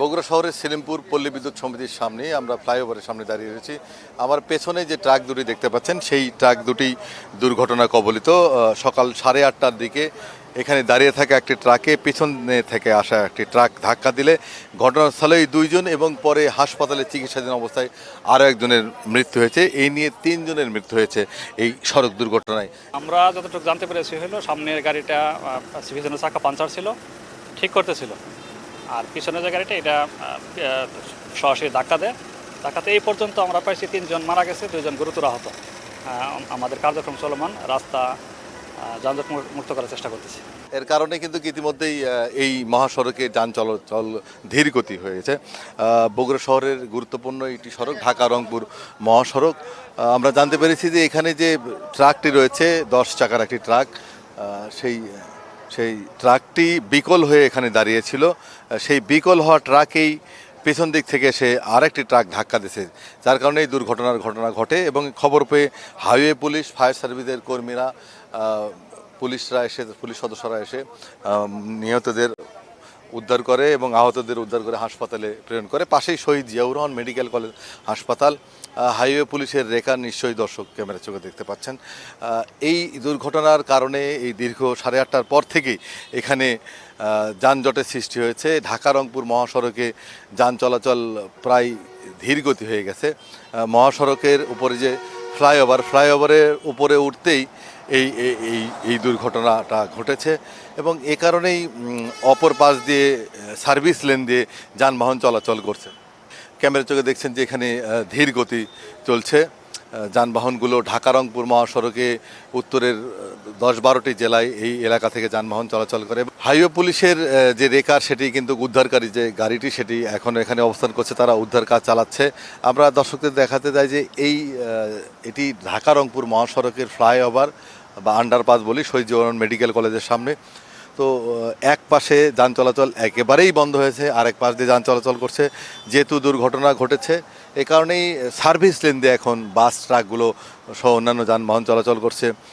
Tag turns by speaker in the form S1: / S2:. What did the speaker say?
S1: বগুড়া শহরের সেলিমপুর পল্লী বিদ্যুৎ সমিতির সামনে আমরা ফ্লাইওভারের সামনে দাঁড়িয়ে রয়েছি। আমার পেছনে যে ট্রাক দুটি দেখতে পাচ্ছেন সেই ট্রাক দুটি দুর্ঘটনা কবলিত। সকাল 8:30টার দিকে এখানে দাঁড়িয়ে থাকা একটি ট্রাকে পেছনে থেকে আসা একটি ট্রাক ধাক্কা দিলে ঘটনাস্থলেই দুইজন এবং পরে হাসপাতালে চিকিৎসাধীন অবস্থায় আরও একজনের মৃত্যু হয়েছে। এই নিয়ে 3 জনের মৃত্যু হয়েছে এই সড়ক দুর্ঘটনায়।
S2: আমরা যতটুকু জানতে পেরেছি হলো সামনের গাড়িটা পিছনের চাকা পাঞ্চার ছিল, ঠিক করতেছিল। আর পিছনের যে গাড়িটা এটা সরাসরি ধাক্কাতে এই পর্যন্ত আমরা পাইছি 3 জন মারা গেছে, 2 জন গুরুতর আহত। আমাদের কার্যক্রম চলমান, রাস্তা যানজট মুক্ত করার চেষ্টা করতেছি।
S1: এর কারণে কিন্তু ইতিমধ্যেই এই মহাসড়কে যান চলাচল ধীর গতি হয়েছে। বগুড়া শহরের গুরুত্বপূর্ণ একটি সড়ক ঢাকা রংপুর মহাসড়ক। আমরা জানতে পেরেছি যে এখানে যে ট্রাকটি রয়েছে 10 চাকার একটি ট্রাক, সেই ট্রাকটি বিকল হয়ে এখানে দাঁড়িয়েছিল। সেই বিকল হওয়া ট্রাকেই পেছন দিক থেকে সে আরেকটি ট্রাক ধাক্কা দিয়েছে, যার কারণে এই ঘটনা ঘটে। এবং খবর পেয়ে হাইওয়ে পুলিশ, ফায়ার সার্ভিসের কর্মীরা, পুলিশ সদস্যরা এসে নিহতদের উদ্ধার করে এবং আহতদের উদ্ধার করে হাসপাতালে প্রেরণ করে। পাশেই শহীদ জিয়াউর রহমান মেডিকেল কলেজ হাসপাতাল। হাইওয়ে পুলিশের রেকার নিশ্চয়ই দর্শক ক্যামেরা চোখে দেখতে পাচ্ছেন। এই দুর্ঘটনার কারণে এই দীর্ঘ 8:30টার পর থেকেই এখানে যানজটের সৃষ্টি হয়েছে। ঢাকা রংপুর মহাসড়কে যান চলাচল প্রায় ধীরগতি হয়ে গেছে। মহাসড়কের উপরে যে ফ্লাইওভারের উপরে উঠতেই এই দুর্ঘটনাটা ঘটেছে এবং এ কারণেই অপর পাশ দিয়ে সার্ভিস লেন দিয়ে যানবাহন চলাচল করছে। ক্যামেরা চোখে দেখছেন যে এখানে ধীর গতি চলছে। যানবাহনগুলো ঢাকা রংপুর মহাসড়কে উত্তরের 10-12টি জেলায় এই এলাকা থেকে যানবাহন চলাচল করে। হাইওয়ে পুলিশের যে রেকার সেটি কিন্তু উদ্ধারকারী যে গাড়িটি সেটি এখন এখানে অবস্থান করছে, তারা উদ্ধার কাজ চালাচ্ছে। আমরা দর্শকদের দেখাতে চাই যে এটি ঢাকা রংপুর মহাসড়কের ফ্লাইওভার বা আন্ডারপাস বলি, শহীদ জিয়াউর রহমান মেডিকেল কলেজের সামনে। তো এক পাশে যান চলাচল একেবারেই বন্ধ হয়েছে, আরেক পাশ দিয়ে যান চলাচল করছে। যেহেতু দুর্ঘটনা ঘটেছে এ কারণেই সার্ভিস লেন দিয়ে এখন বাস, ট্রাকগুলো সহ অন্যান্য যানবাহন চলাচল করছে।